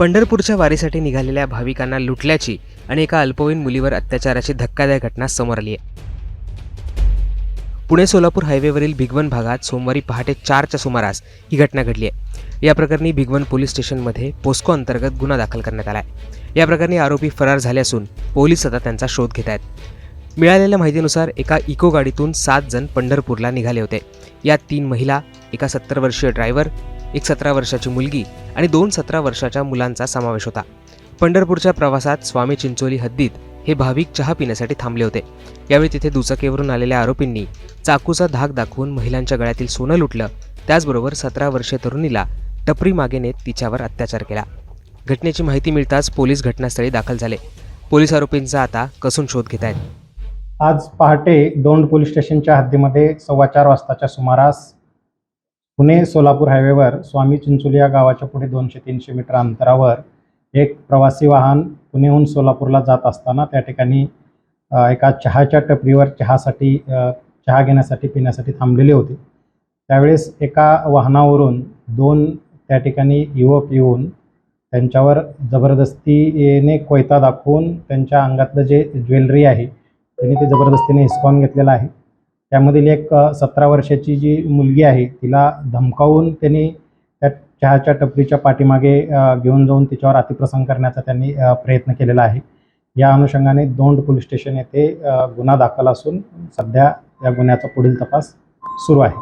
पंढरपूरच्या वारीसाठी निघालेल्या भाविकांना लुटल्याची आणि एका अल्पवयीन मुलीवर अत्याचाराची धक्कादायक घटना समोर आली आहे। पुणे सोलापूर हायवेवरील भिगवण भागात सोमवारी पहाटे 4च्या सुमारास ही घटना घडली आहे। या प्रकरणी भिगवण पोलीस स्टेशनमध्ये पोस्को अंतर्गत गुन्हा दाखल करण्यात आला आहे। या प्रकरणी आरोपी फरार झाले असून पोलीस आता त्यांचा शोध घेत आहेत। मिळालेल्या माहितीनुसार एका इको गाडीतून 7 जण पंढरपूरला निघाले होते। यात 3 महिला, एका 70 वर्षीय ड्रायव्हर, एक 17 वर्षाची मुलगी आणि 2 17 वर्षाच्या मुलांचा समावेश होता। पंढरपूरच्या प्रवासात स्वामी चिंचोली हद्दीत हे भाविक चहा पिण्यासाठी थांबले होते। यावेळी तिथे दुचाकीवरून आलेल्या आरोपींनी चाकूचा धाक दाखवून महिलांच्या गळ्यातील सोनं लुटलं। त्याचबरोबर 17 वर्षीय तरुणीला टपरी मागे नेत तिच्यावर अत्याचार केला। घटनेची माहिती मिळताच पोलीस घटनास्थळी दाखल झाले। पोलीस आरोपींचा आता कसून शोध घेत आहेत। आज पहाटे दौंड पोलीस स्टेशनच्या हद्दीमध्ये 4:15 वाजताच्या सुमारास पुणे सोलापूर हायवेवर स्वामी चिंचोली या गावाच्या पुढे 200-300 मीटर अंतरावर एक प्रवासी वाहन पुण्याहून सोलापूरला जात असताना त्या ठिकाणी एका चहाच्या टपरीवर चहा घेण्यासाठी पिण्यासाठी थांबलेले होते। त्यावेळेस एका वाहनावरून 2 त्या ठिकाणी युवक येऊन त्यांच्यावर जबरदस्तीने कोयता दाखवून त्यांच्या अंगातलं जे ज्वेलरी आहे त्यांनी ते जबरदस्तीने हिसकावून घेतलेलं आहे। त्यामधील एक 17 वर्षाची जी मुलगी आहे तिला धमकावून त्यांनी त्या चहाच्या टपरीच्या पाठीमागे घेऊन जाऊन तिच्यावर अतिप्रसंग करण्याचा त्यांनी प्रयत्न केलेला आहे। या अनुषंगाने दौंड पोलीस स्टेशन येथे गुन्हा दाखल असून सध्या या गुन्ह्याचा पुढील तपास सुरू आहे।